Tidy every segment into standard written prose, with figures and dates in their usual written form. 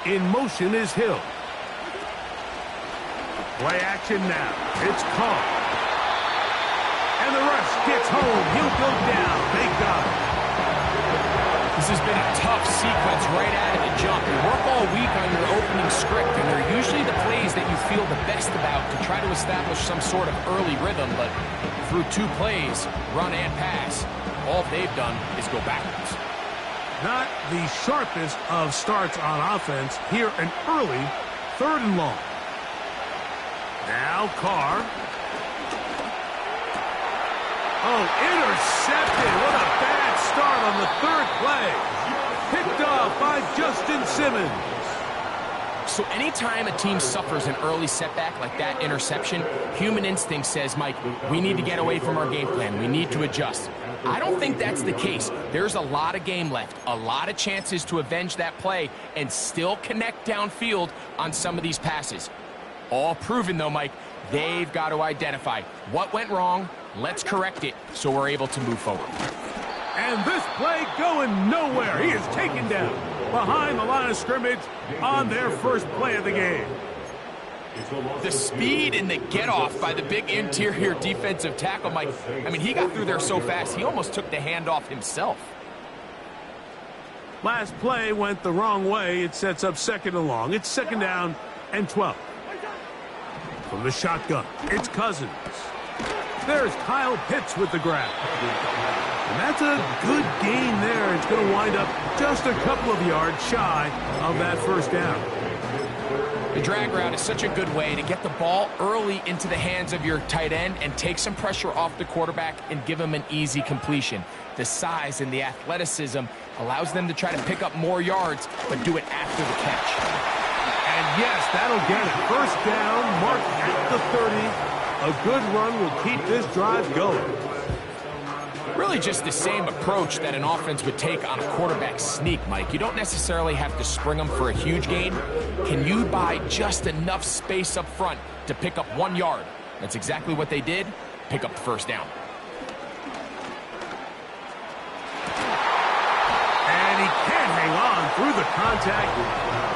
In motion is Hill. Play action now. It's caught. And the rush gets home. He'll go down. They got him. This has been a tough sequence right out of the jump. You work all week on your opening script, and they're usually the plays that you feel the best about to try to establish some sort of early rhythm, but through 2 plays, run and pass, all they've done is go backwards. Not the sharpest of starts on offense. Here an early 3rd and long. Now Carr. Oh, intercepted. What a bad start on the 3rd play. Picked off by Justin Simmons. So anytime a team suffers an early setback like that interception, human instinct says, Mike, we need to get away from our game plan. We need to adjust. I don't think that's the case. There's a lot of game left, a lot of chances to avenge that play and still connect downfield on some of these passes. All proven, though, Mike, they've got to identify what went wrong. Let's correct it so we're able to move forward. And this play going nowhere. He is taken down behind the line of scrimmage on their first play of the game. The speed and the get-off by the big interior defensive tackle, Mike. I mean, he got through there so fast, he almost took the handoff himself. Last play went the wrong way. It sets up 2nd and long. It's 2nd down and 12. From the shotgun, it's Cousins. There's Kyle Pitts with the grab. And that's a good gain there. It's going to wind up just a couple of yards shy of that 1st down. The drag route is such a good way to get the ball early into the hands of your tight end and take some pressure off the quarterback and give him an easy completion. The size and the athleticism allows them to try to pick up more yards, but do it after the catch. And yes, that'll get it. 1st down, marked at the 30. A good run will keep this drive going. Really just the same approach that an offense would take on a quarterback sneak, Mike. You don't necessarily have to spring them for a huge gain. Can you buy just enough space up front to pick up 1 yard? That's exactly what they did. Pick up the 1st down. And he can't hang on through the contact.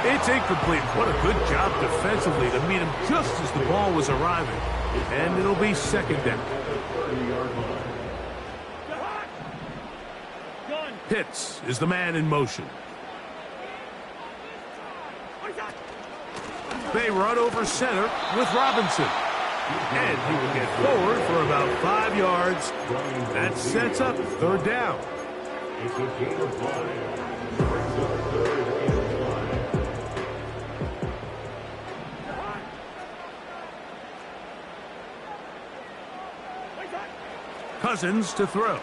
It's incomplete. What a good job defensively to meet him just as the ball was arriving. And it'll be 2nd down. Pitts is the man in motion. They run over center with Robinson. And he will get forward for about 5 yards. That sets up 3rd down. Cousins to throw.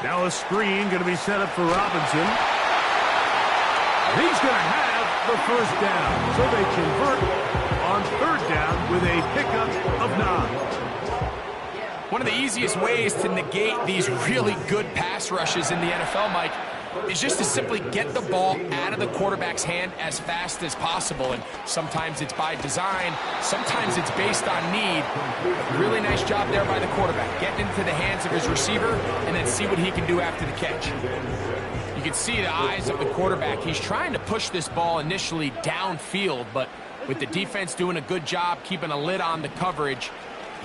Now a screen going to be set up for Robinson. He's going to have the 1st down. So they convert on 3rd down with a pickup of 9. One of the easiest ways to negate these really good pass rushes in the NFL, Mike, is just to simply get the ball out of the quarterback's hand as fast as possible. And sometimes it's by design, sometimes it's based on need. Really nice job there by the quarterback, getting into the hands of his receiver and then see what he can do after the catch. You can see the eyes of the quarterback. He's trying to push this ball initially downfield, but with the defense doing a good job keeping a lid on the coverage,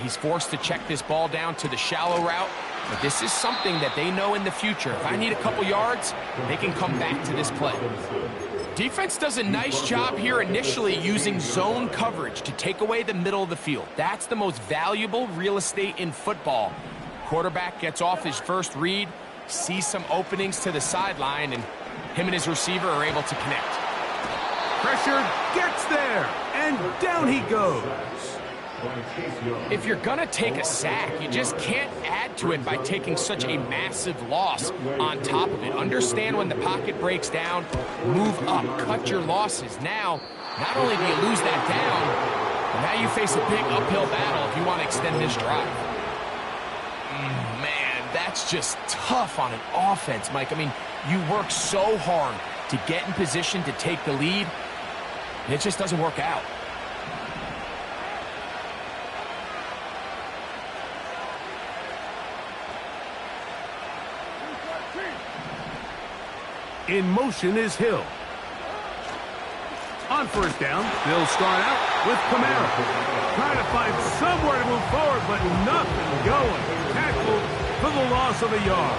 he's forced to check this ball down to the shallow route. But this is something that they know in the future. If I need a couple yards, they can come back to this play. Defense does a nice job here initially using zone coverage to take away the middle of the field. That's the most valuable real estate in football. Quarterback gets off his first read, sees some openings to the sideline, and him and his receiver are able to connect. Pressure gets there, and down he goes. If you're going to take a sack, you just can't add to it by taking such a massive loss on top of it. Understand when the pocket breaks down, move up, cut your losses. Now, not only do you lose that down, but now you face a big uphill battle if you want to extend this drive. Man, that's just tough on an offense, Mike. I mean, you work so hard to get in position to take the lead, and it just doesn't work out. In motion is Hill. On first down, they'll start out with Kamara. Trying to find somewhere to move forward, but nothing going. Tackled for the loss of a yard.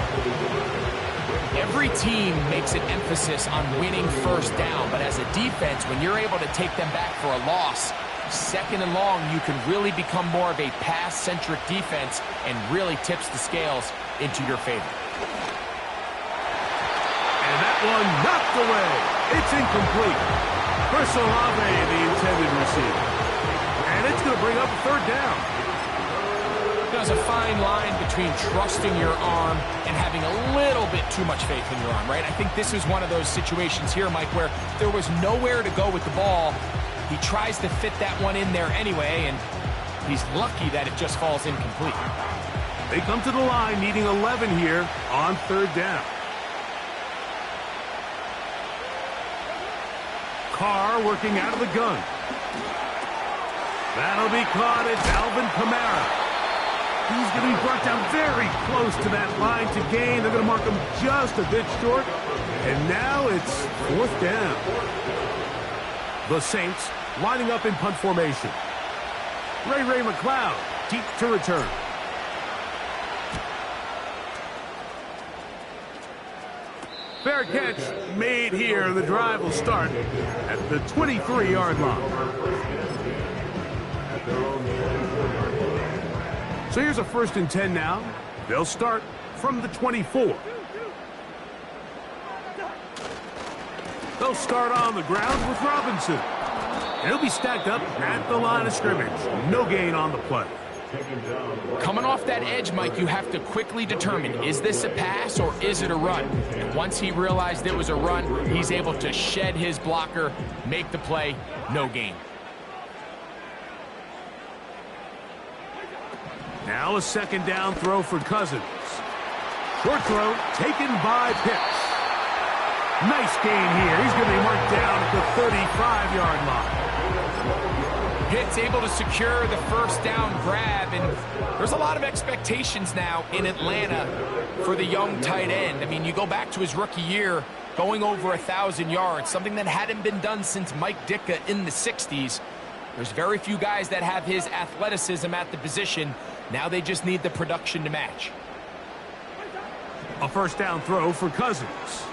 Every team makes an emphasis on winning first down, but as a defense, when you're able to take them back for a loss, second and long, you can really become more of a pass-centric defense and really tips the scales into your favor. And that one knocked away. It's incomplete. Chris Olave, the intended receiver. And it's going to bring up a third down. There's a fine line between trusting your arm and having a little bit too much faith in your arm, right? I think this is one of those situations here, Mike, where there was nowhere to go with the ball. He tries to fit that one in there anyway, and he's lucky that it just falls incomplete. They come to the line needing 11 here on third down. Carr working out of the gun. That'll be caught. It's Alvin Kamara. He's going to be brought down very close to that line to gain. They're going to mark him just a bit short. And now it's fourth down. The Saints lining up in punt formation. Ray McLeod deep to return. Fair catch made here. The drive will start at the 23-yard line. So here's a 1st and 10 now. They'll start from the 24. They'll start on the ground with Robinson. And he'll be stacked up at the line of scrimmage. No gain on the play. Coming off that edge, Mike, you have to quickly determine, is this a pass or is it a run? And once he realized it was a run, he's able to shed his blocker, make the play, no gain. Now a 2nd down throw for Cousins. Short throw taken by Pitts. Nice gain here. He's going to be marked down at the 35-yard line. Pitts able to secure the first down grab, and there's a lot of expectations now in Atlanta for the young tight end. I mean, you go back to his rookie year, going over 1,000 yards, something that hadn't been done since Mike Ditka in the 60s. There's very few guys that have his athleticism at the position. Now they just need the production to match. A 1st down throw for Cousins.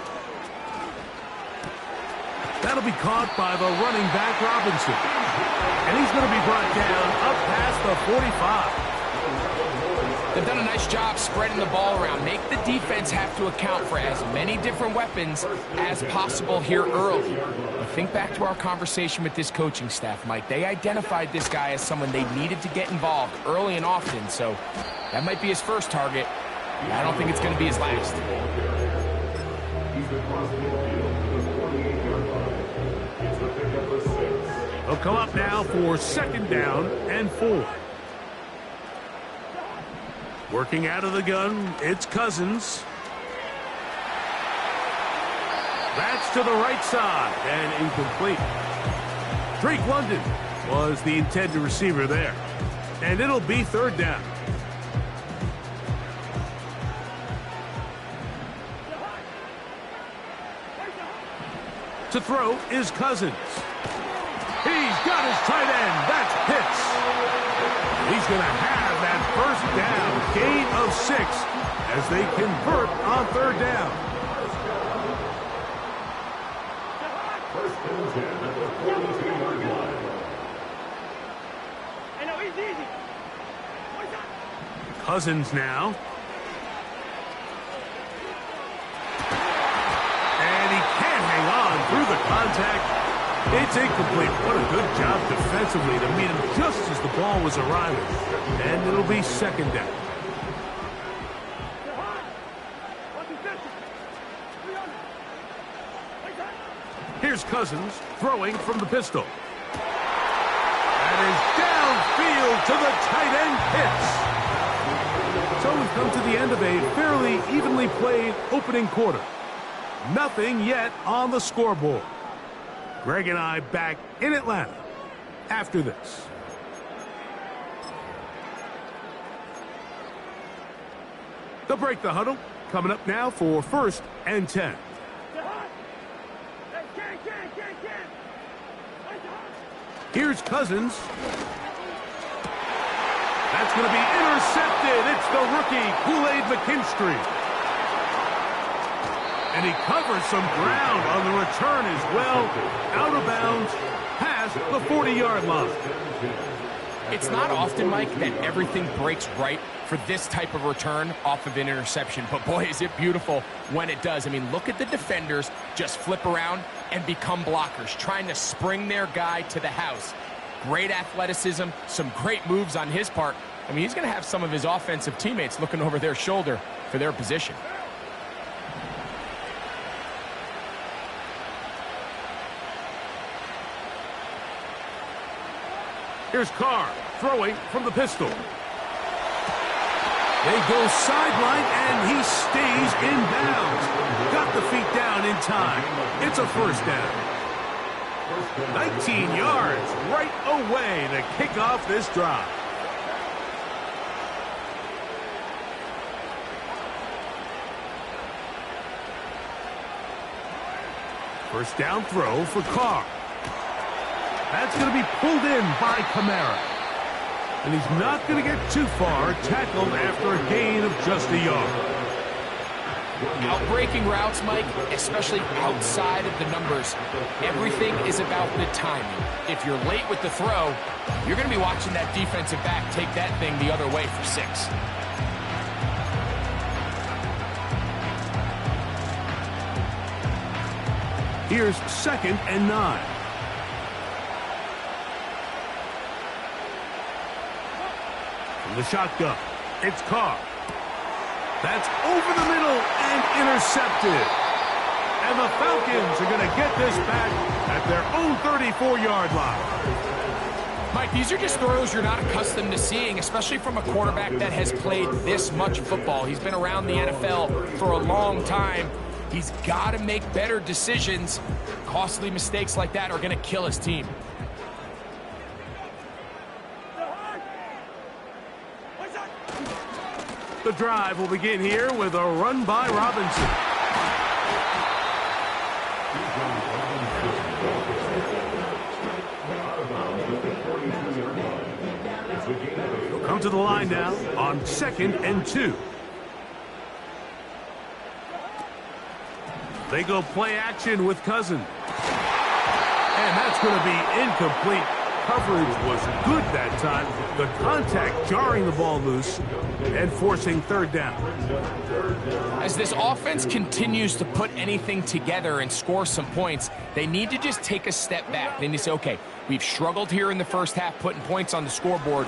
That'll be caught by the running back Robinson. And he's going to be brought down up past the 45. They've done a nice job spreading the ball around. Make the defense have to account for as many different weapons as possible here early. Think back to our conversation with this coaching staff, Mike. They identified this guy as someone they needed to get involved early and often, so that might be his first target. I don't think it's going to be his last. They'll come up now for 2nd down and 4. Working out of the gun, it's Cousins. That's to the right side and incomplete. Drake London was the intended receiver there. And it'll be 3rd down. To throw is Cousins. He's got his tight end. That's Pitts. He's going to have that 1st down. Gain of 6 as they convert on 3rd down. Cousins now. And he can't hang on through the contact. It's incomplete. What a good job defensively to meet him just as the ball was arriving. And it'll be 2nd down. Here's Cousins throwing from the pistol. That is downfield to the tight end Pitts. So we've come to the end of a fairly evenly played opening quarter. Nothing yet on the scoreboard. Greg and I back in Atlanta after this. They'll break the huddle. Coming up now for 1st and 10. Here's Cousins. That's going to be intercepted. It's the rookie, Kool-Aid McKinstry. And he covers some ground on the return as well. Out of bounds, past the 40-yard line. It's not often, Mike, that everything breaks right for this type of return off of an interception. But, boy, is it beautiful when it does. I mean, look at the defenders just flip around and become blockers, trying to spring their guy to the house. Great athleticism, some great moves on his part. I mean, he's going to have some of his offensive teammates looking over their shoulder for their position. Here's Carr throwing from the pistol. They go sideline, and he stays in bounds. Got the feet down in time. It's a first down. 19 yards right away to kick off this drive. First down throw for Carr. That's going to be pulled in by Kamara. And he's not going to get too far, tackled after a gain of just a yard. Outbreaking routes, Mike, especially outside of the numbers, everything is about the timing. If you're late with the throw, you're going to be watching that defensive back take that thing the other way for 6. Here's 2nd and 9. From the shotgun, it's Carr. That's over the middle and intercepted. And the Falcons are going to get this back at their own 34-yard line. Mike, these are just throws you're not accustomed to seeing, especially from a quarterback that has played this much football. He's been around the NFL for a long time. He's got to make better decisions. Costly mistakes like that are going to kill his team. The drive will begin here with a run by Robinson. He'll come to the line now on 2nd and 2. They go play action with Cousins. And that's going to be incomplete. Coverage was good that time. The contact jarring the ball loose and forcing 3rd down. As this offense continues to put anything together and score some points, they need to just take a step back. They need to say, okay, we've struggled here in the first half putting points on the scoreboard.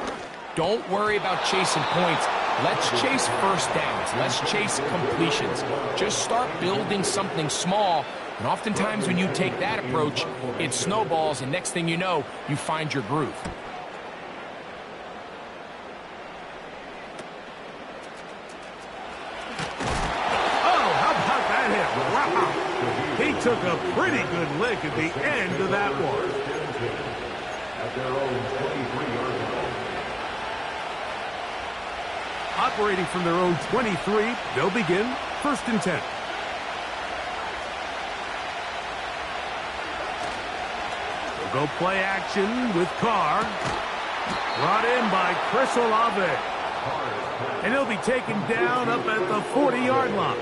Don't worry about chasing points. Let's chase first downs. Let's chase completions. Just start building something small. And oftentimes when you take that approach, it snowballs, and next thing you know, you find your groove. Oh, how about that hit? Wow. He took a pretty good lick at the end of that one. At their own 23-yard line. Operating from their own 23, they'll begin 1st and 10. Go play action with Carr. Brought in by Chris Olave. And he'll be taken down up at the 40-yard line.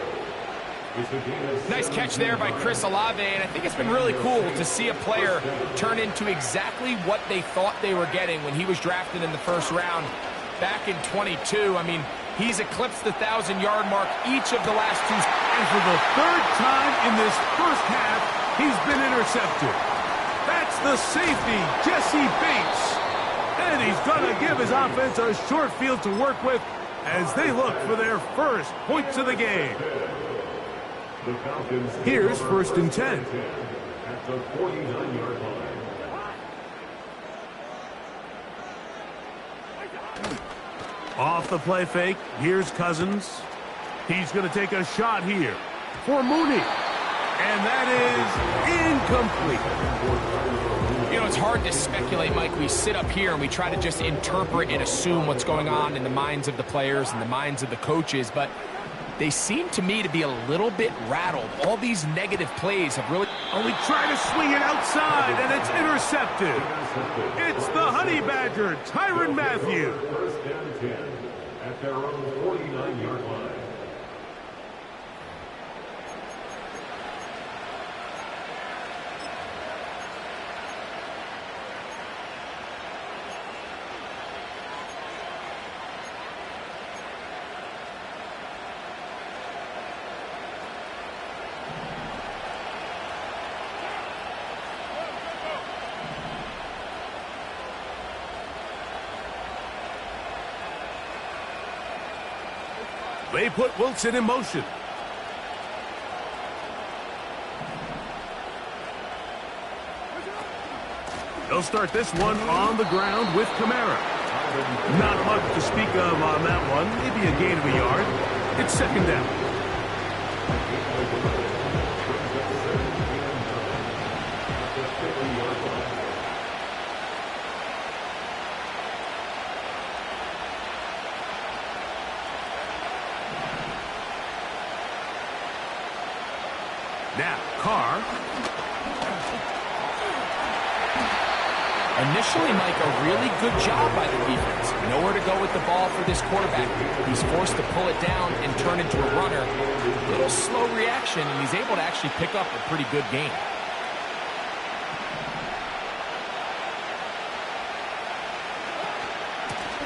Nice catch there by Chris Olave, and I think it's been really cool to see a player turn into exactly what they thought they were getting when he was drafted in the 1st round back in 22. I mean, he's eclipsed the 1,000-yard mark each of the last 2. And for the 3rd time in this first half, he's been intercepted. That's the safety, Jesse Bates. And he's going to give his offense a short field to work with as they look for their first points of the game. Here's 1st and 10. At the 49-yard line. Off the play fake, here's Cousins. He's going to take a shot here for Mooney. And that is incomplete. You know, it's hard to speculate, Mike. We sit up here and we try to just interpret and assume what's going on in the minds of the players and the minds of the coaches. But they seem to me to be a little bit rattled. All these negative plays have really... Only trying to swing it outside, and it's intercepted. It's the Honey Badger, Tyrann Mathieu. First down 10 at their own 49-yard line. They put Wilson in motion. They'll start this one on the ground with Kamara. Not much to speak of on that one. Maybe a gain of a yard. It's second down. Now, Carr. Initially, Mike, a really good job by the defense. Nowhere to go with the ball for this quarterback. He's forced to pull it down and turn into a runner. Little slow reaction, and he's able to actually pick up a pretty good gain.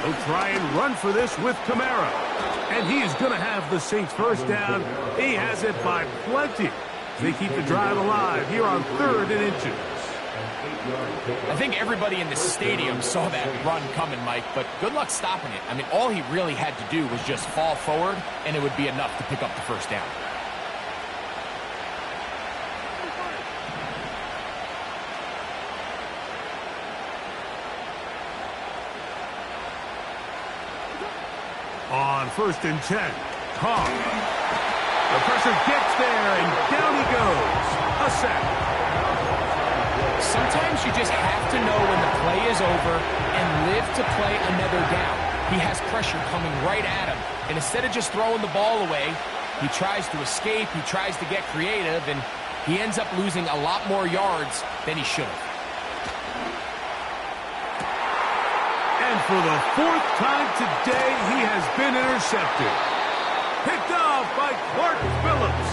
They'll try and run for this with Kamara. And he is going to have the Saints first down. He has it by plenty. They keep the drive alive here on 3rd and inches. I think everybody in the stadium saw that run coming, Mike, but good luck stopping it. I mean, all he really had to do was just fall forward, and it would be enough to pick up the first down. On 1st and 10, Carr. The pressure gets there, and down he goes. A sack. Sometimes you just have to know when the play is over and live to play another down. He has pressure coming right at him, and instead of just throwing the ball away, he tries to escape, he tries to get creative, and he ends up losing a lot more yards than he should have. And for the 4th time today, he has been intercepted. Picked off by Clark Phillips.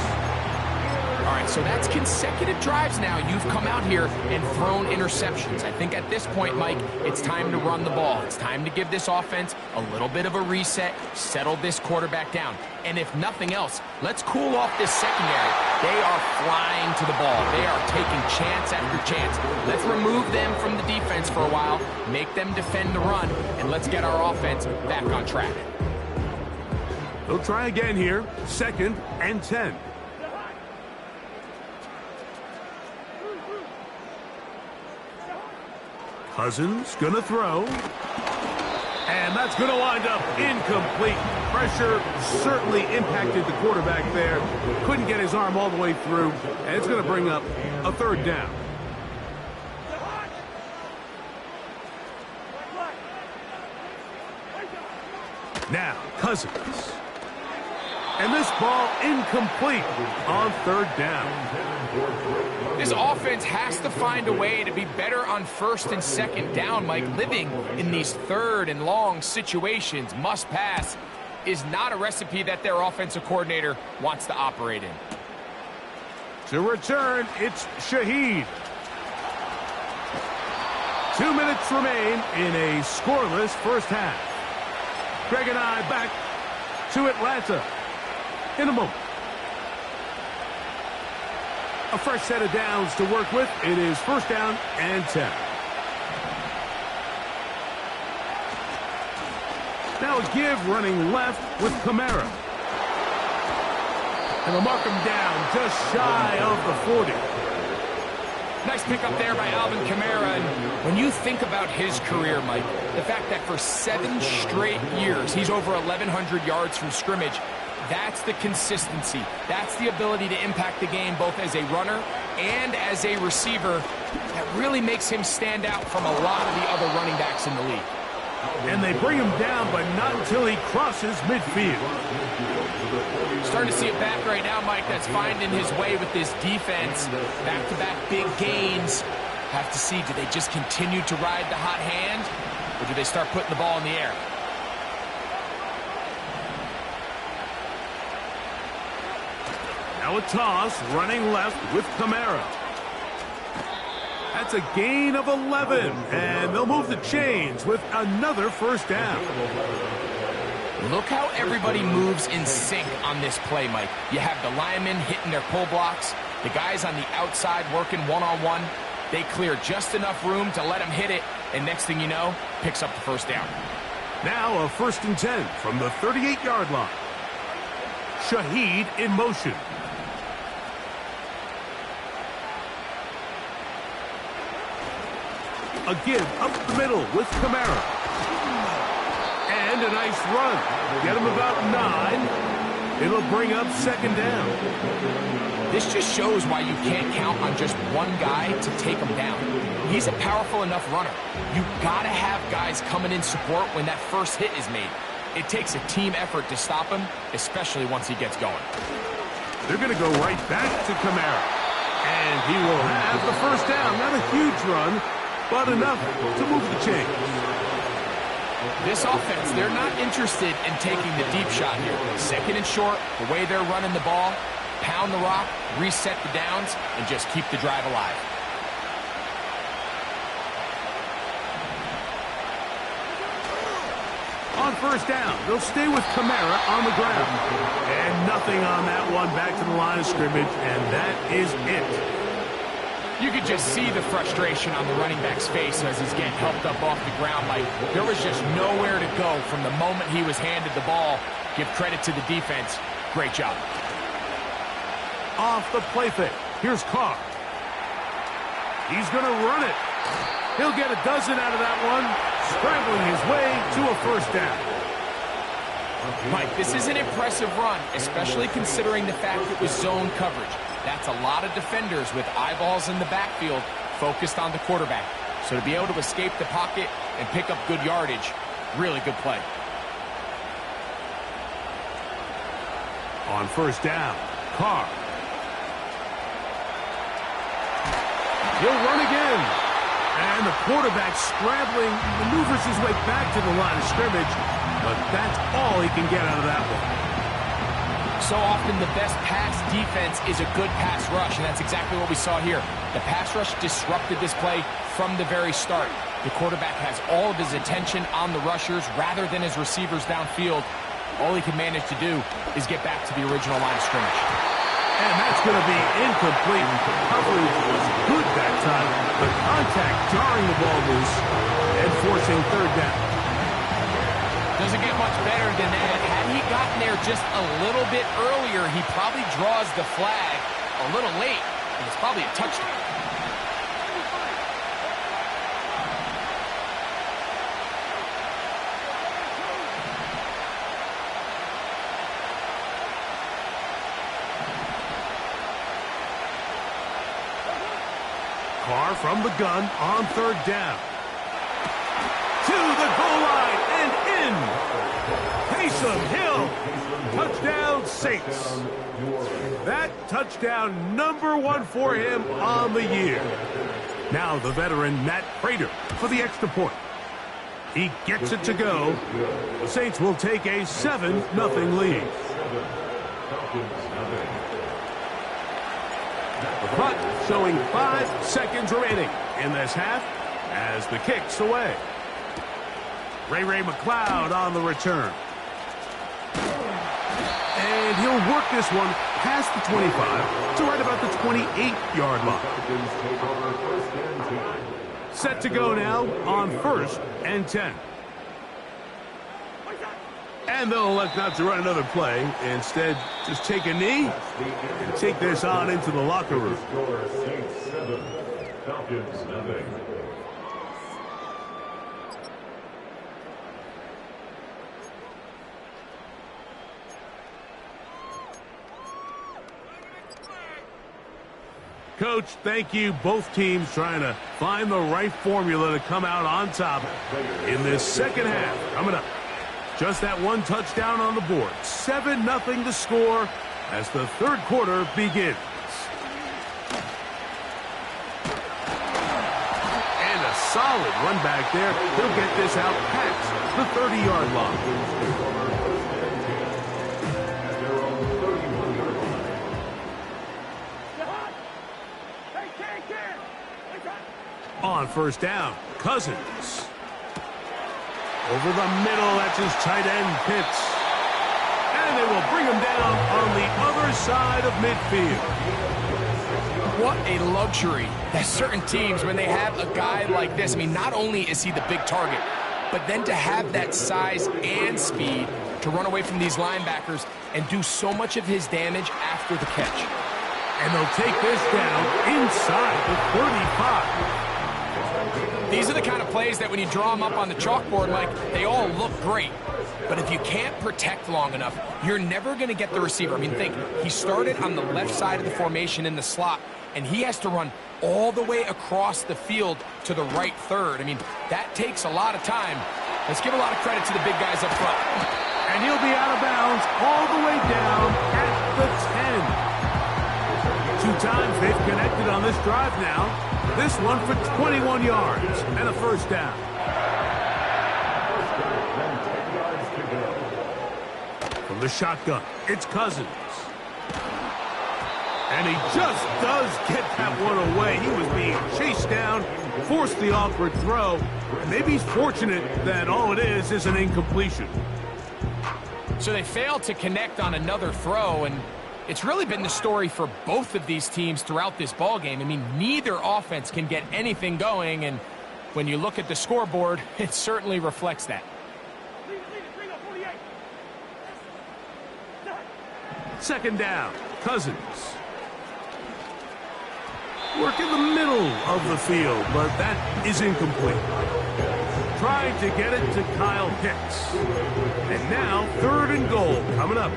All right, so that's consecutive drives now. You've come out here and thrown interceptions. I think at this point, Mike, it's time to run the ball. It's time to give this offense a little bit of a reset, settle this quarterback down. And if nothing else, let's cool off this secondary. They are flying to the ball. They are taking chance after chance. Let's remove them from the defense for a while, make them defend the run, and let's get our offense back on track. They'll try again here. 2nd and 10. Cousins gonna throw. And that's gonna wind up incomplete. Pressure certainly impacted the quarterback there. Couldn't get his arm all the way through. And it's gonna bring up a 3rd down. Now, Cousins. And this ball incomplete on 3rd down. This offense has to find a way to be better on 1st and 2nd down, Mike. Living in these 3rd and long situations, must pass, is not a recipe that their offensive coordinator wants to operate in. To return, it's Shaheed. 2 minutes remain in a scoreless first half. Greg and I back to Atlanta in a moment. A fresh set of downs to work with. It is 1st down and 10. Now a give running left with Kamara. And they'll mark him down just shy of the 40. Nice pickup there by Alvin Kamara. And when you think about his career, Mike, the fact that for 7 straight years he's over 1,100 yards from scrimmage, that's the consistency. That's the ability to impact the game both as a runner and as a receiver that really makes him stand out from a lot of the other running backs in the league. And they bring him down, but not until he crosses midfield. Starting to see it back right now, Mike, that's finding his way with this defense. Back-to-back big gains. Have to see, do they just continue to ride the hot hand, or do they start putting the ball in the air? Now a toss, running left with Kamara. That's a gain of 11, and they'll move the chains with another first down. Look how everybody moves in sync on this play, Mike. You have the linemen hitting their pull blocks, the guys on the outside working one-on-one. They clear just enough room to let him hit it, and next thing you know, picks up the first down. Now a 1st and 10 from the 38-yard line. Shaheed in motion. A give up the middle with Kamara. And a nice run. Get him about 9. It'll bring up 2nd down. This just shows why you can't count on just one guy to take him down. He's a powerful enough runner. You gotta have guys coming in support when that first hit is made. It takes a team effort to stop him, especially once he gets going. They're gonna go right back to Kamara. And he will have the first down. Not a huge run, but enough to move the chains. This offense, they're not interested in taking the deep shot here. 2nd and short, the way they're running the ball, pound the rock, reset the downs, and just keep the drive alive. On first down, they'll stay with Kamara on the ground. And nothing on that one, back to the line of scrimmage, and that is it. You could just see the frustration on the running back's face as he's getting helped up off the ground. Like, there was just nowhere to go from the moment he was handed the ball. Give credit to the defense. Great job. Off the play fake. Here's Carr. He's going to run it. He'll get a dozen out of that one, scrambling his way to a first down. Mike, this is an impressive run, especially considering the fact it was zone coverage. That's a lot of defenders with eyeballs in the backfield focused on the quarterback. So to be able to escape the pocket and pick up good yardage, really good play. On first down, Carr. He'll run again. And the quarterback scrambling, maneuvers his way back to the line of scrimmage. But that's all he can get out of that one. So often the best pass defense is a good pass rush, and that's exactly what we saw here. The pass rush disrupted this play from the very start. The quarterback has all of his attention on the rushers rather than his receivers downfield. All he can manage to do is get back to the original line of scrimmage. And that's going to be incomplete. Coverage was good that time. The contact jarring the ball loose and forcing 3rd down. Doesn't get much better than that. Had he gotten there just a little bit earlier, he probably draws the flag a little late, and it's probably a touchdown. Carr from the gun on 3rd down. To the goal line and in. Taysom Hill. Touchdown, Saints. That touchdown number 1 for him on the year. Now the veteran Matt Prater for the extra point. He gets it to go. The Saints will take a 7-0 lead. The clock showing 5 seconds remaining in this half as the kick's away. Ray McLeod on the return. And he'll work this one past the 25 to right about the 28-yard line. Set to go now on 1st and 10. And they'll elect not to run another play. Instead, just take a knee and take this on into the locker room. Coach, thank you. Both teams trying to find the right formula to come out on top in this second half. Coming up, just that one touchdown on the board. 7-0 to score as the third quarter begins. And a solid run back there. He'll get this out past the 30-yard line. On first down, Cousins. Over the middle, that's his tight end, Pitts. And they will bring him down on the other side of midfield. What a luxury that certain teams, when they have a guy like this, I mean, not only is he the big target, but then to have that size and speed to run away from these linebackers and do so much of his damage after the catch. And they'll take this down inside the 35. These are the kind of plays that when you draw them up on the chalkboard, Mike, they all look great. But if you can't protect long enough, you're never going to get the receiver. I mean, think, he started on the left side of the formation in the slot, and he has to run all the way across the field to the right third. I mean, that takes a lot of time. Let's give a lot of credit to the big guys up front. And he'll be out of bounds all the way down at the 10. 2 times they've connected on this drive now. This one for 21 yards and a first down. From the shotgun, it's Cousins. And he just does get that one away. He was being chased down, forced the awkward throw. And maybe he's fortunate that all it is an incompletion. So they failed to connect on another throw, and it's really been the story for both of these teams throughout this ballgame. I mean, neither offense can get anything going, and when you look at the scoreboard, it certainly reflects that. Second down, Cousins. Work in the middle of the field, but that is incomplete. Trying to get it to Kyle Pitts. And now, 3rd and goal coming up.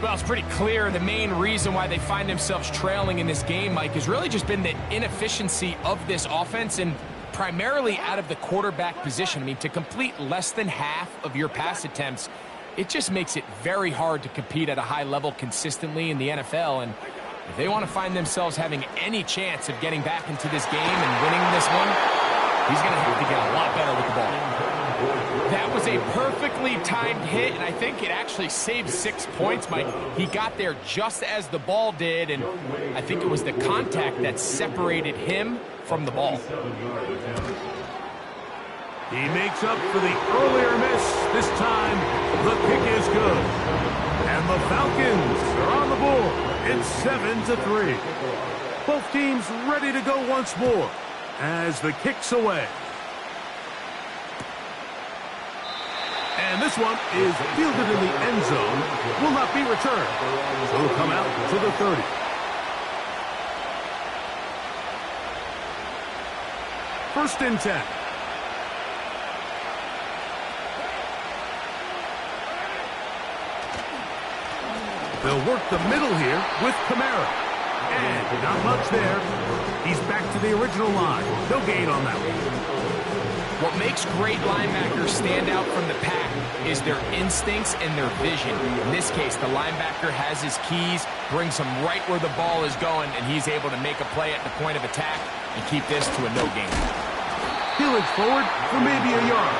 Well, it's pretty clear the main reason why they find themselves trailing in this game, Mike, has really just been the inefficiency of this offense and primarily out of the quarterback position. I mean, to complete less than half of your pass attempts, it just makes it very hard to compete at a high level consistently in the NFL. And if they want to find themselves having any chance of getting back into this game and winning this one, he's going to have to get a lot better with the ball. That was a perfectly timed hit, and I think it actually saved 6 points, Mike. He got there just as the ball did, and I think it was the contact that separated him from the ball. He makes up for the earlier miss. This time, the kick is good. And the Falcons are on the board. It's 7-3. Both teams ready to go once more as the kick's away. And this one is fielded in the end zone. Will not be returned. So it'll come out to the 30. First and 10. They'll work the middle here with Kamara. And not much there. He's back to the original line. No gain on that one. What makes great linebackers stand out from the pack is their instincts and their vision. In this case, the linebacker has his keys, brings him right where the ball is going, and he's able to make a play at the point of attack and keep this to a no gain. Peeling forward for maybe a yard.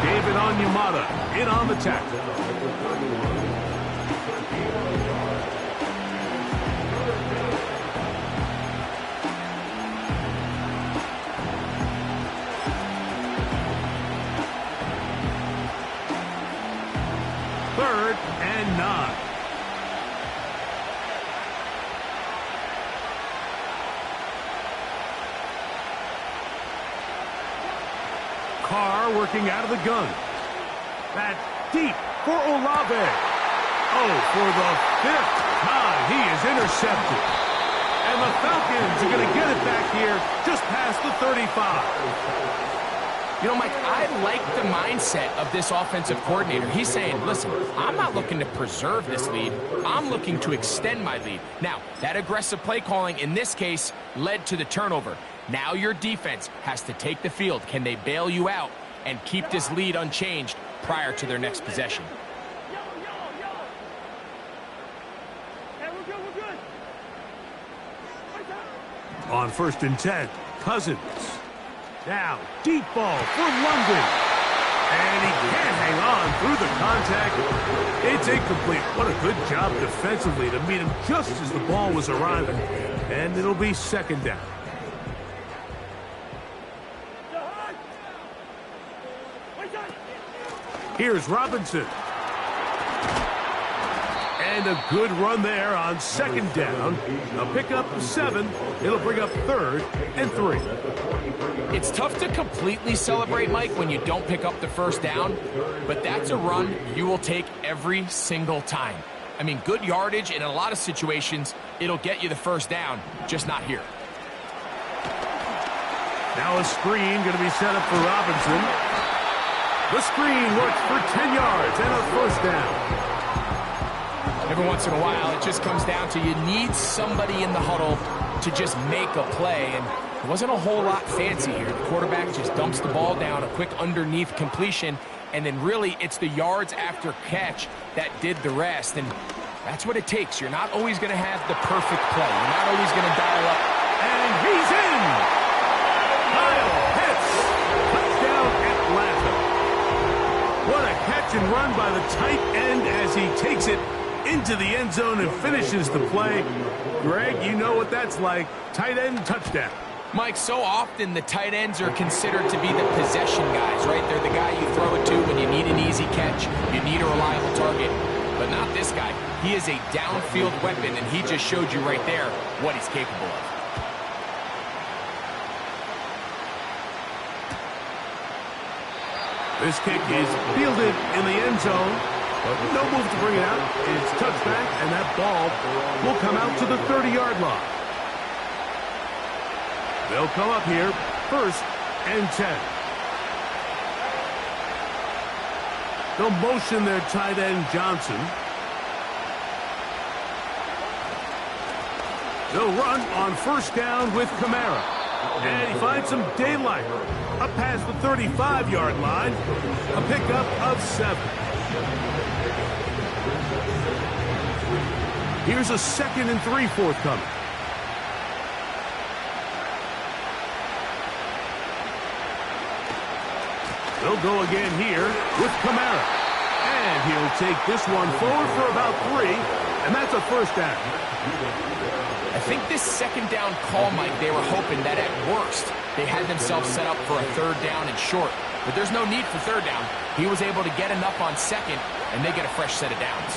David Onyemata in on the tackle. Third and 9. Carr working out of the gun. That's deep for Olave. Oh, for the 5th time, he is intercepted. And the Falcons are going to get it back here just past the 35. You know, Mike, I like the mindset of this offensive coordinator. He's saying, listen, I'm not looking to preserve this lead. I'm looking to extend my lead. Now, that aggressive play calling in this case led to the turnover. Now your defense has to take the field. Can they bail you out and keep this lead unchanged prior to their next possession? On 1st and 10, Cousins. Now, deep ball for London. And he can't hang on through the contact. It's incomplete. What a good job defensively to meet him just as the ball was arriving. And it'll be 2nd down. Here's Robinson. And a good run there on 2nd down. A pickup of 7. It'll bring up 3rd and 3. It's tough to completely celebrate, Mike, when you don't pick up the 1st down, but that's a run you will take every single time. I mean, good yardage, and in a lot of situations, it'll get you the 1st down, just not here. Now a screen going to be set up for Robinson. The screen works for 10 yards and a 1st down. Every once in a while, it just comes down to you need somebody in the huddle to just make a play, and it wasn't a whole lot fancy here. The quarterback just dumps the ball down, a quick underneath completion, and then really it's the yards after catch that did the rest, and that's what it takes. You're not always going to have the perfect play. You're not always going to dial up. And he's in! Kyle Pitts! Touchdown Atlanta. What a catch and run by the tight end as he takes it into the end zone and finishes the play. Greg, you know what that's like. Tight end touchdown. Mike, so often the tight ends are considered to be the possession guys, right? They're the guy you throw it to when you need an easy catch, you need a reliable target, but not this guy. He is a downfield weapon, and he just showed you right there what he's capable of. This kick is fielded in the end zone. But no move to bring it out. It's touchback, and that ball will come out to the 30-yard line. They'll come up here, 1st and 10. They'll motion their tight end, Johnson. They'll run on 1st down with Kamara. And he finds some daylight. Up past the 35-yard line. A pickup of 7. Here's a 2nd and 3 forthcoming. They'll go again here with Kamara. And he'll take this one forward for about 3, and that's a 1st down. I think this 2nd down call, Mike, they were hoping that at worst they had themselves set up for a 3rd down and short. But there's no need for 3rd down. He was able to get enough on 2nd, and they get a fresh set of downs.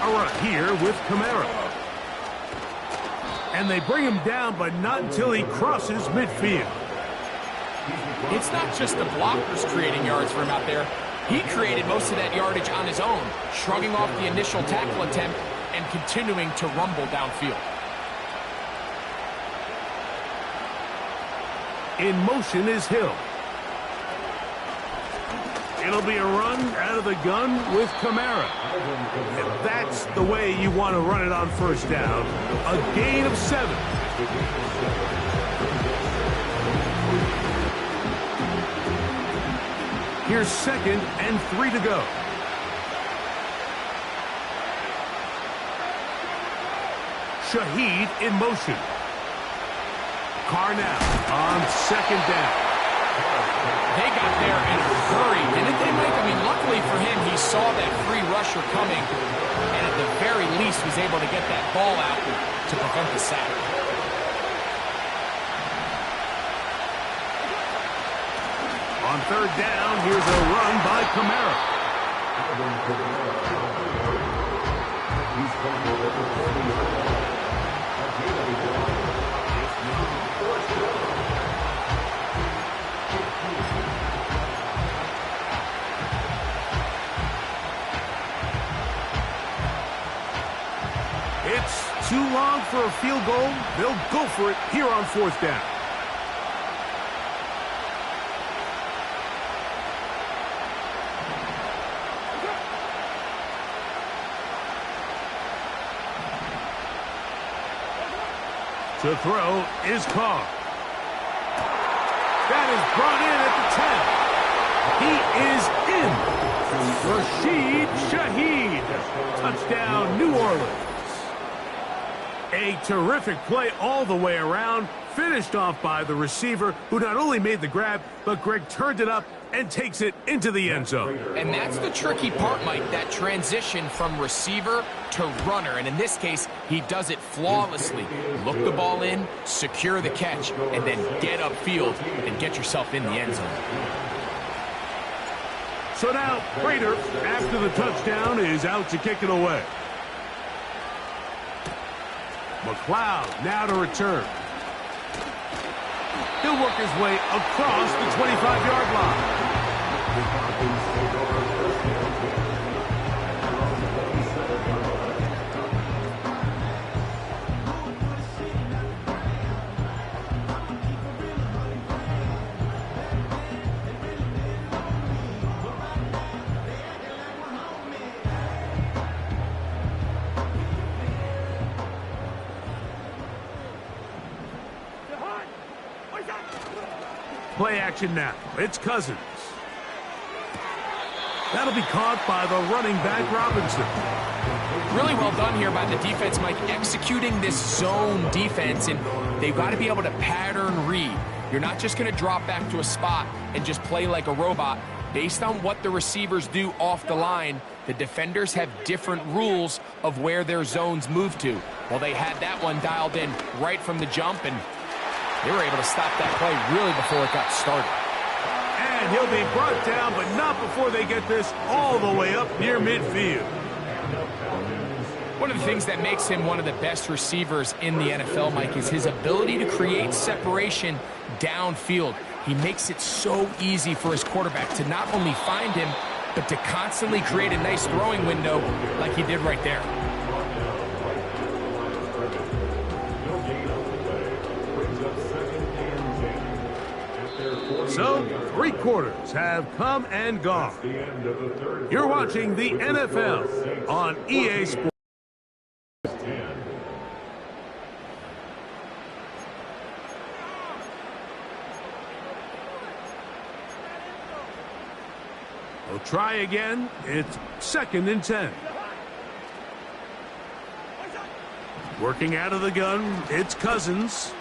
A run here with Kamara. And they bring him down, but not until he crosses midfield. It's not just the blockers creating yards for him out there. He created most of that yardage on his own, shrugging off the initial tackle attempt and continuing to rumble downfield. In motion is Hill. It'll be a run out of the gun with Kamara. And that's the way you want to run it on 1st down. A gain of 7. Here's 2nd and 3 to go. Shaheed in motion. Carr now on 2nd down. They got there in a hurry, didn't they, Mike? I mean, luckily for him, he saw that free rusher coming, and at the very least was able to get that ball out to prevent the sack. On 3rd down, here's a run by Kamara. It's too long for a field goal. They'll go for it here on 4th down. To throw is Carr. That is brought in at the 10. He is in. Rashid Shaheed. Touchdown, New Orleans. A terrific play all the way around. Finished off by the receiver, who not only made the grab, but Greg turned it up and takes it into the end zone. And that's the tricky part, Mike, that transition from receiver to runner. And in this case, he does it flawlessly. Look the ball in, secure the catch, and then get upfield and get yourself in the end zone. So now, Prater, after the touchdown, is out to kick it away. McLeod now to return. He'll work his way across the 25-yard line. Play action now. It's Cousins. That'll be caught by the running back, Robinson. Really well done here by the defense, Mike, executing this zone defense, and they've got to be able to pattern read. You're not just going to drop back to a spot and just play like a robot. Based on what the receivers do off the line, the defenders have different rules of where their zones move to. Well, they had that one dialed in right from the jump, and they were able to stop that play really before it got started. And he'll be brought down, but not before they get this all the way up near midfield. One of the things that makes him one of the best receivers in the NFL, Mike, is his ability to create separation downfield. He makes it so easy for his quarterback to not only find him, but to constantly create a nice throwing window like he did right there. So, 3 quarters have come and gone. You're watching the NFL on EA Sports. We'll try again. It's 2nd and 10. Working out of the gun, it's Cousins.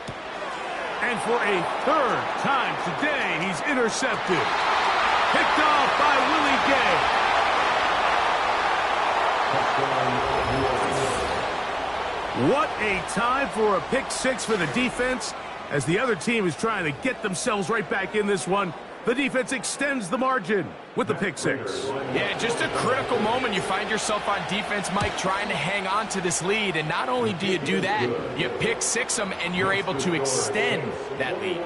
And for a 3rd time today, he's intercepted. Picked off by Willie Gay. What a time for a pick 6 for the defense. As the other team is trying to get themselves right back in this one, the defense extends the margin with the pick 6. Yeah, just a critical moment. You find yourself on defense, Mike, trying to hang on to this lead. And not only do you do that, you pick 6 them, and you're able to extend that lead.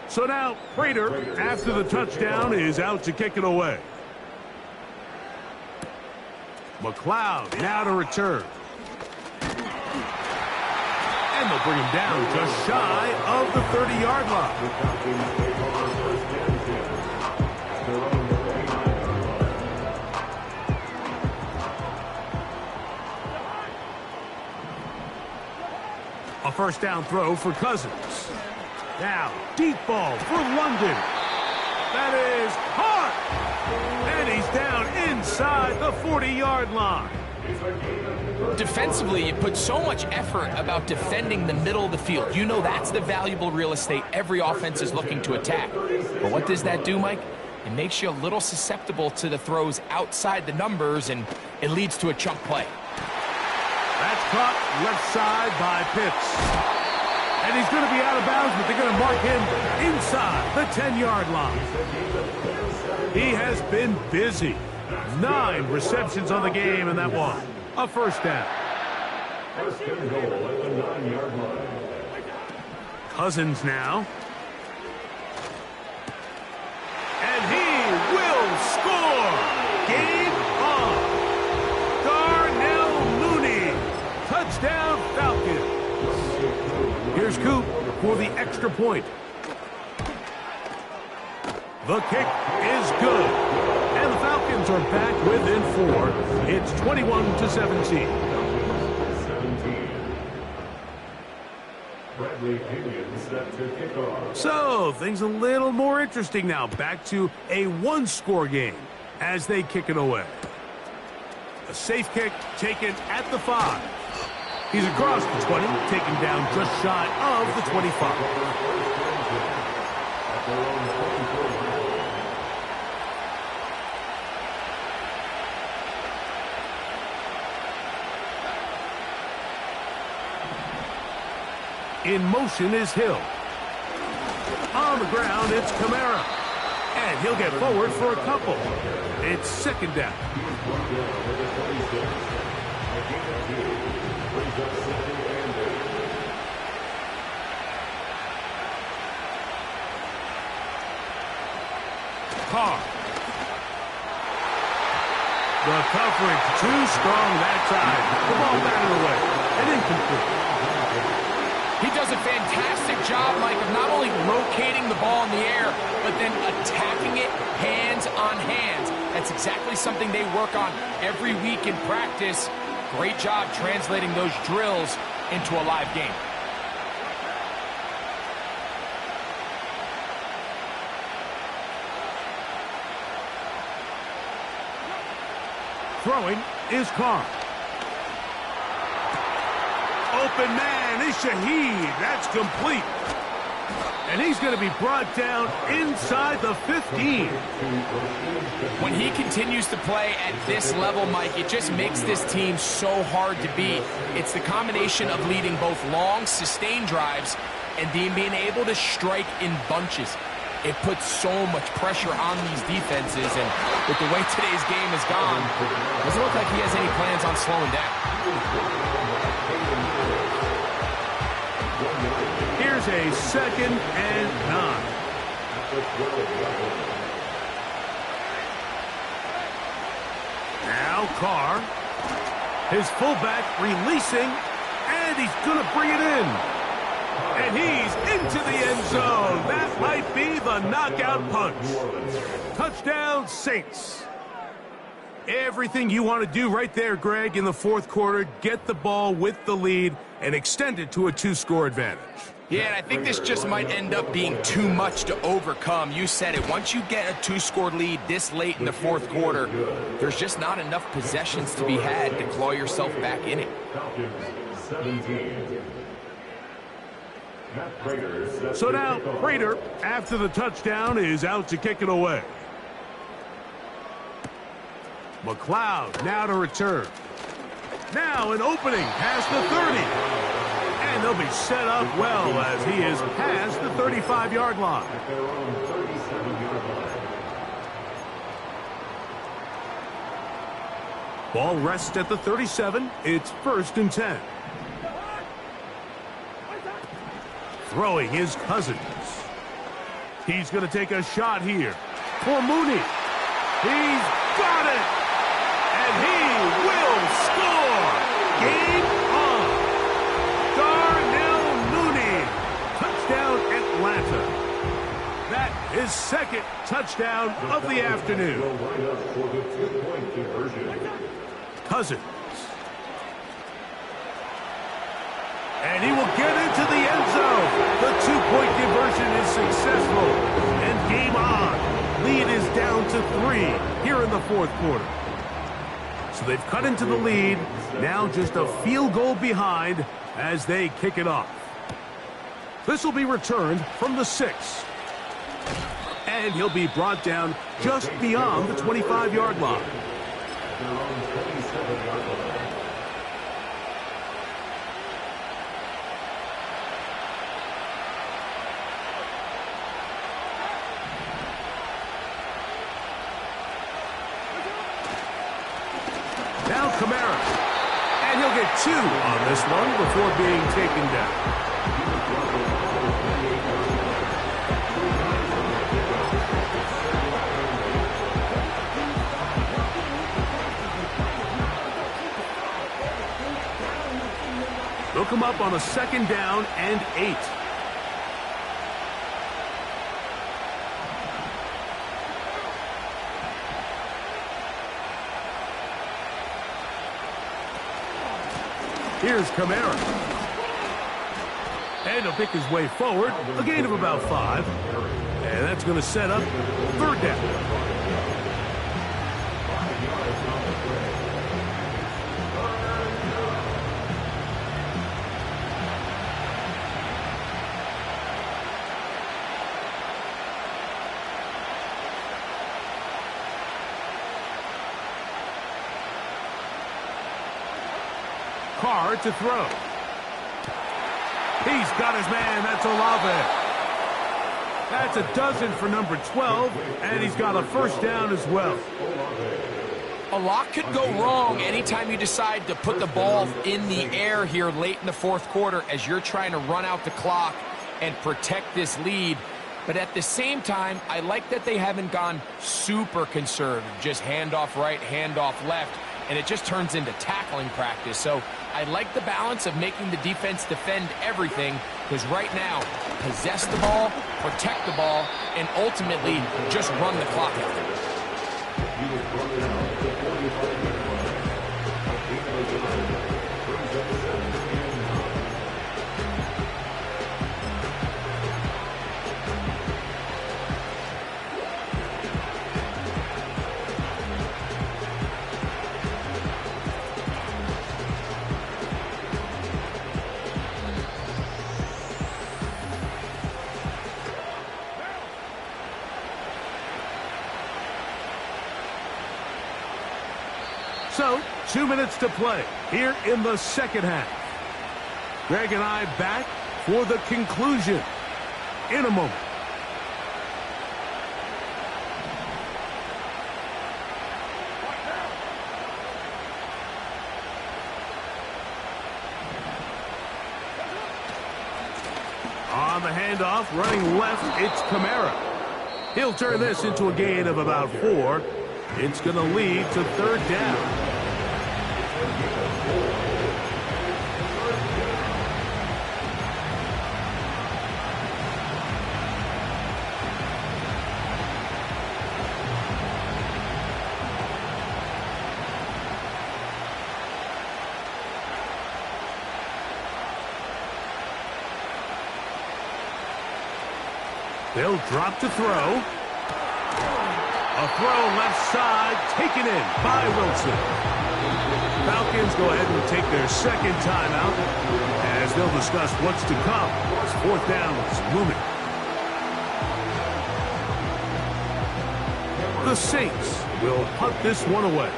So now, Prater, after the touchdown, is out to kick it away. McLeod now to return. And they'll bring him down just shy of the 30-yard line. A 1st down throw for Cousins. Now, deep ball for London. That is hard. And he's down inside the 40-yard line. Defensively, you put so much effort about defending the middle of the field. You know that's the valuable real estate every offense is looking to attack. But what does that do, Mike? It makes you a little susceptible to the throws outside the numbers, and it leads to a chunk play. That's caught left side by Pitts. And he's going to be out of bounds, but they're going to mark him inside the 10-yard line. He has been busy. 9 receptions on the game, and that one, a 1st down. Cousins now. And he will score. Game on. extra point. The kick is good. And the Falcons are back within 4. It's 21-17. So, things a little more interesting now. Back to a one-score game as they kick it away. A safe kick taken at the 5. He's across the 20, taken down just shy of the 25. In motion is Hill. On the ground, it's Kamara. And he'll get forward for a couple. It's second down. Carr. The coverage too strong that time. The ball batted away and incomplete. He does a fantastic job, Mike, of not only locating the ball in the air, but then attacking it hands on hands. That's exactly something they work on every week in practice. Great job translating those drills into a live game. Throwing is Carr. Open man is Shaheed. That's complete. And he's going to be brought down inside the 15. When he continues to play at this level, Mike, it just makes this team so hard to beat. It's the combination of leading both long, sustained drives and being able to strike in bunches. It puts so much pressure on these defenses, and with the way today's game has gone, it doesn't look like he has any plans on slowing down. Here's a 2nd and 9. Now Carr. His fullback releasing, and he's going to bring it in. And he's into the end zone. That might be the knockout punch. Touchdown, Saints. Everything you want to do right there, Greg, in the fourth quarter. Get the ball with the lead and extend it to a 2-score advantage. Yeah, and I think this just might end up being too much to overcome. You said it. Once you get a 2-score lead this late in the fourth quarter, there's just not enough possessions to be had to claw yourself back in it. So now, Prater, after the touchdown, is out to kick it away. McLeod now to return. Now an opening past the 30. And they'll be set up well as he is past the 35-yard line. Ball rests at the 37. It's 1st and 10. Throwing is Cousins. He's going to take a shot here for Mooney. He's got it! And he will score! Game on! Darnell Mooney! Touchdown, Atlanta. That is 2nd touchdown of the afternoon. Cousins. And he will get into the end zone. The 2-point conversion is successful. And game on. Lead is down to 3 here in the fourth quarter. So they've cut into the lead. Now just a field goal behind as they kick it off. This will be returned from the 6. And he'll be brought down just beyond the 25-yard line. Now Kamara. And he'll get 2 on this one before being taken down. They'll come up on a 2nd down and 8. Here's Kamara. And he'll pick his way forward, a gain of about 5. And that's going to set up 3rd down. Carr to throw. He's got his man. That's Olave. That's a dozen for number 12, and he's got a 1st down as well. A lot could go wrong anytime you decide to put the ball in the air here late in the 4th quarter as you're trying to run out the clock and protect this lead. But at the same time, I like that they haven't gone super conservative, just handoff right, handoff left, and it just turns into tackling practice. So I like the balance of making the defense defend everything, because right now, possess the ball, protect the ball, and ultimately just run the clock out. So, 2 minutes to play here in the 2nd half. Greg and I back for the conclusion in a moment. On the handoff, running left, it's Kamara. He'll turn this into a gain of about 4. It's going to lead to 3rd down. They'll drop to throw. A throw left side, taken in by Wilson. Falcons go ahead and take their 2nd timeout as they'll discuss what's to come. 4th down is looming. The Saints will punt this one away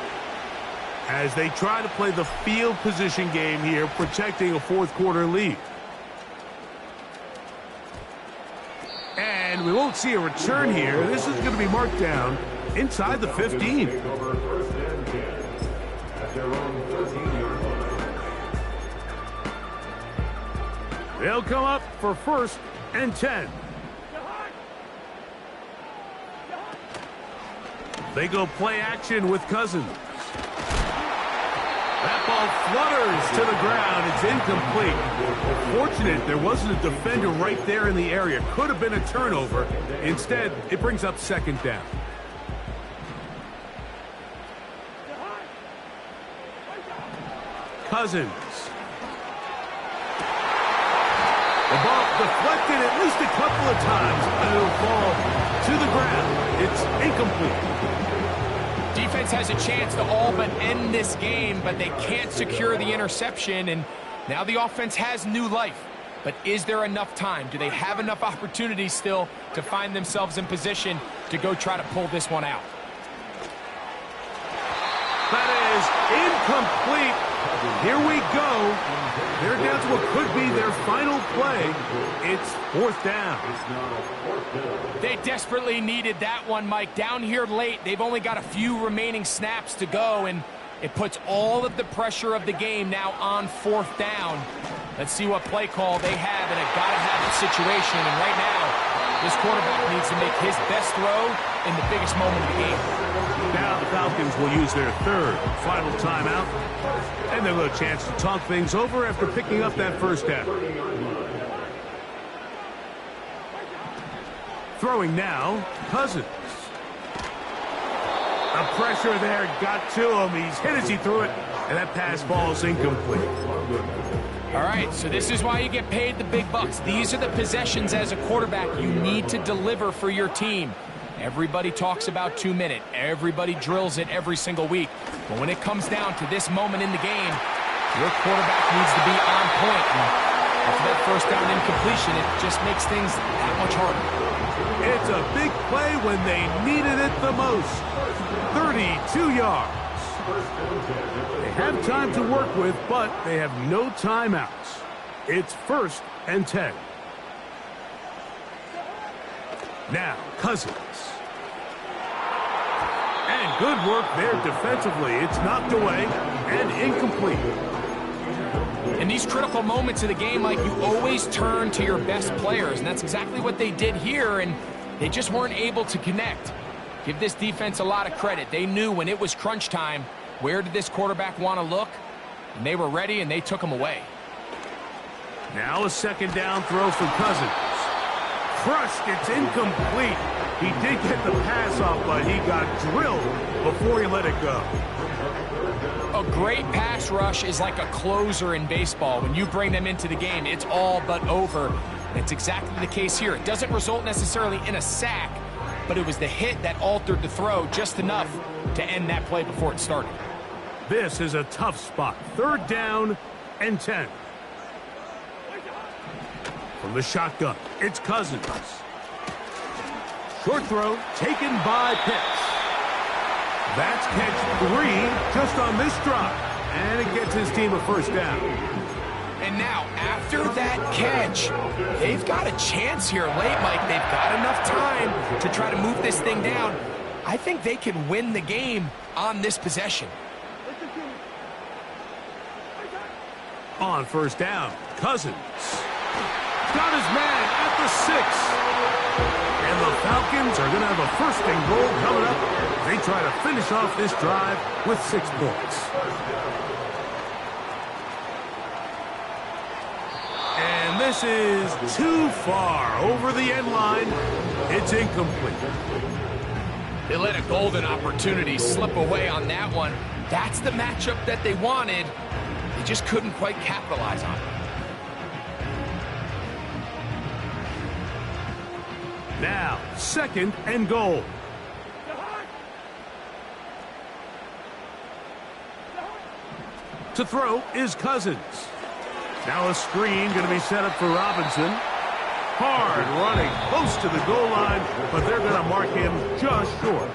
as they try to play the field position game here, protecting a 4th quarter lead. And we won't see a return here. This is going to be marked down inside the 15. They'll come up for 1st and 10. They go play action with Cousins. That ball flutters to the ground. It's incomplete. Fortunate there wasn't a defender right there in the area. Could have been a turnover. Instead, it brings up 2nd down. Cousins. The ball deflected at least a couple of times, but it'll fall to the ground. It's incomplete. Defense has a chance to all but end this game, but they can't secure the interception, and now the offense has new life. But is there enough time? Do they have enough opportunities still to find themselves in position to go try to pull this one out? That is incomplete. Here we go. They're down to what could be their final play. It's 4th down. They desperately needed that one, Mike. Down here late, they've only got a few remaining snaps to go, and it puts all of the pressure of the game now on 4th down. Let's see what play call they have in a gotta-have-it situation. And right now, this quarterback needs to make his best throw in the biggest moment of the game. Now the Falcons will use their 3rd final timeout, and they'll have a chance to talk things over after picking up that 1st down. Throwing now, Cousins. The pressure there got to him. He's hit as he threw it And that pass falls incomplete. All right, so this is why you get paid the big bucks. These are the possessions as a quarterback you need to deliver for your team. Everybody talks about 2-minute. Everybody drills it every single week. But when it comes down to this moment in the game, your quarterback needs to be on point. And after that first down incompletion, it just makes things that much harder. It's a big play when they needed it the most. 32 yards. They have time to work with, but they have no timeouts. It's 1st and 10. Now, Cousins. And good work there defensively. It's knocked away and incomplete. In these critical moments of the game, Mike, you always turn to your best players, and that's exactly what they did here, and they just weren't able to connect. Give this defense a lot of credit. They knew when it was crunch time, where did this quarterback want to look? And they were ready, and they took him away. Now a 2nd down throw for Cousins. Crushed, it's incomplete. He did get the pass off, but he got drilled before he let it go. A great pass rush is like a closer in baseball. When you bring them into the game, it's all but over. And it's exactly the case here. It doesn't result necessarily in a sack, but it was the hit that altered the throw just enough to end that play before it started. This is a tough spot. 3rd down and 10. From the shotgun, it's Cousins. Short throw taken by Pitts. That's catch 3 just on this drive. And it gets his team a 1st down. And now, after that catch, they've got a chance here late, Mike. They've got enough time to try to move this thing down. I think they can win the game on this possession. On 1st down, Cousins. Got his man at the 6. And the Falcons are going to have a 1st and goal coming up. They try to finish off this drive with 6 points. And this is too far over the end line. It's incomplete. They let a golden opportunity slip away on that one. That's the matchup that they wanted. They just couldn't quite capitalize on it. Now, 2nd and goal. To throw is Cousins. Now a screen going to be set up for Robinson. Hard running close to the goal line, but they're going to mark him just short.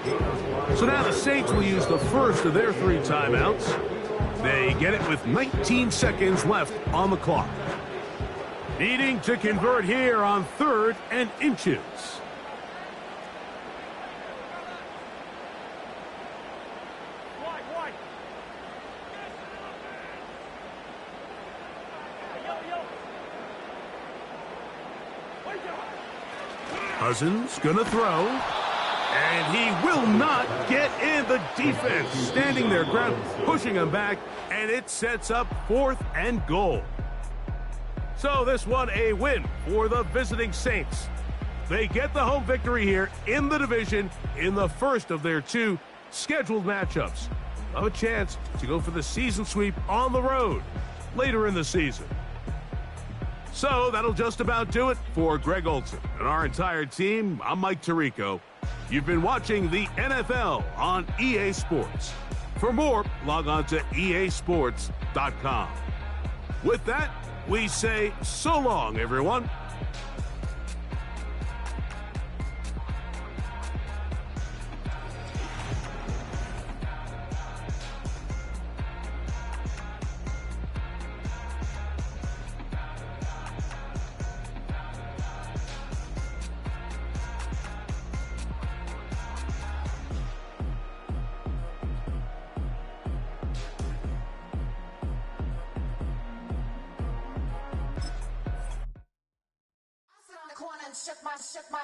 So now the Saints will use the first of their 3 timeouts. They get it with 19 seconds left on the clock. Needing to convert here on 3rd and inches. Cousins gonna throw, and he will not get in. The defense standing their ground, pushing him back, and it sets up 4th and goal. So this one a win for the visiting Saints. They get the home victory here in the division in the first of their 2 scheduled matchups. Have a chance to go for the season sweep on the road later in the season. So that'll just about do it for Greg Olson and our entire team. I'm Mike Tirico. You've been watching the NFL on EA Sports. For more, log on to easports.com. With that, we say so long, everyone. Shook my